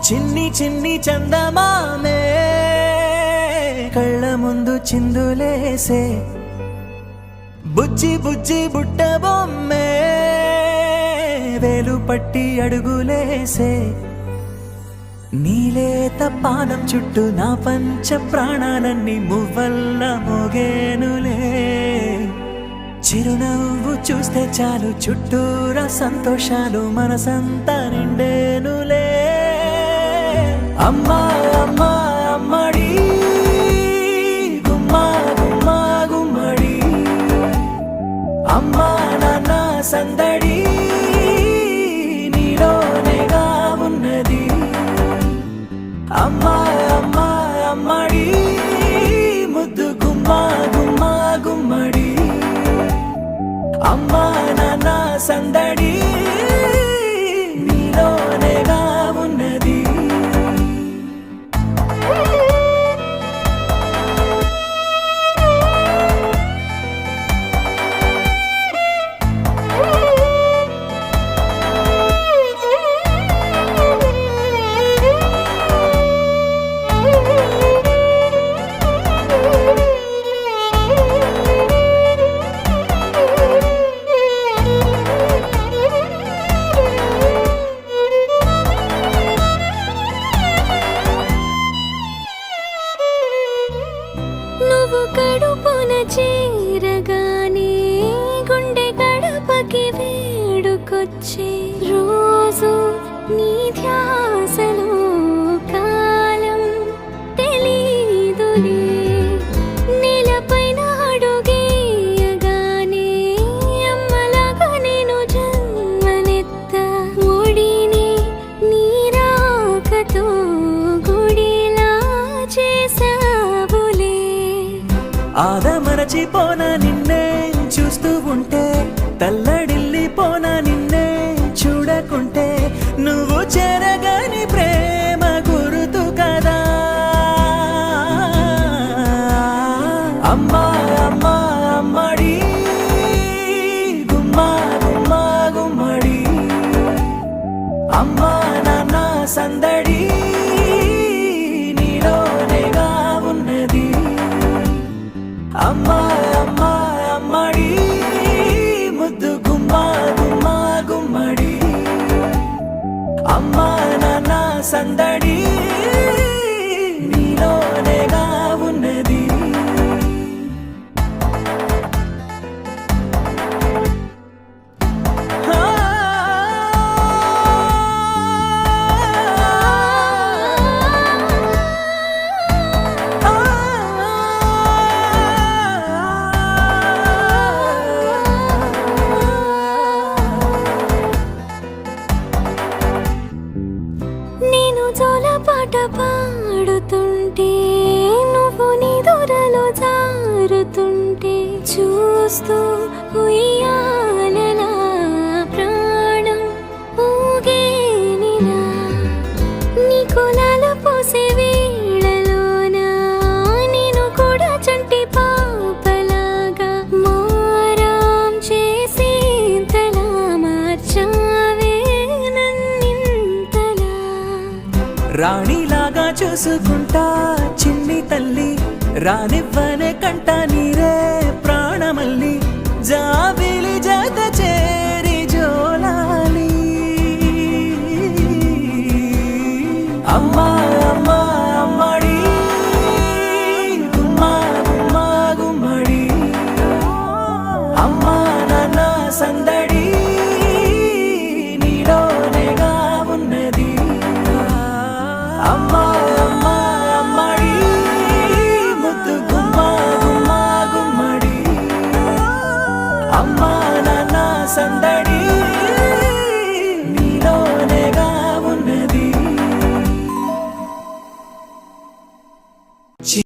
చిన్ని చిన్ని చందమామే కళ్ళ ముందు చిందులేసే బుజ్జి బుజ్జి బుట్ట బొమ్మే వేలు పట్టి అడుగులేసే నీలేత పానం చుట్టూ నా పంచ ప్రాణాలన్నీ మువ్వల్ల మోగేనులే చిరునవ్వు చూస్తే చాలు చుట్టూరా సంతోషాలు మనసంతా నిండేనులే అమ్మా అమ్మా అమ్మడి గుమ్మా గుమ్మా గుమ్మడి అమ్మా నాన్న సందడి నీలోనేగా ఉన్నది అమ్మా అమ్మా అమ్మడి ముద్దు గుమ్మా గుమ్మా గుమ్మడి అమ్మా నాన్న సందడి నీలోనేగా ఉన్నది నువ్వు కడుపున చేరగానే గుండె గడపకి వేడుకొచ్చే రోజు నీ ధ్యాసలో కాలం తెలీదులే నేలపైన అడుగేయగానే అమ్మలాగా నేను జన్మనెత్త ఒడిని నీ రాకతో గుడిలా చేసావులే ఆదమరచిపోన నిన్నే చూస్తూ ఉంటే తల్లడిల్లిపోన నిన్నే చూడకుంటే నువ్వు చెరగని ప్రేమ గురుతు కదా అమ్మా అమ్మా అమ్మడి గుమ్మా గుమ్మా గుమ్మడి అమ్మా నాన్న సందడి నీలోనేగా ఉన్నది అమ్మా అమ్మా అమ్మడి ముద్దు గుమ్మా గుమ్మా గుమ్మడి అమ్మా నాన్న సందడి నీలోనేగా ఉన్నది నేను జోలపాట పాడుతుంటే నువ్వు నీ దూరలో జారుతుంటే చూస్తూ ఉయ్యాలలా ప్రాణం ఊగేనిలా నీ కులాలు పోసే వేళలోన నేను కూడా చంటి పాపలాగా మారాం చేసేంతలా మార్చావే నన్నింతలా రాణిలాగా చూసుకుంటా చిన్ని తల్లి రానివ్వనే కంట నీరే ప్రాణమల్లి జాబిలి జత చేరి జోలాలి అమ్మా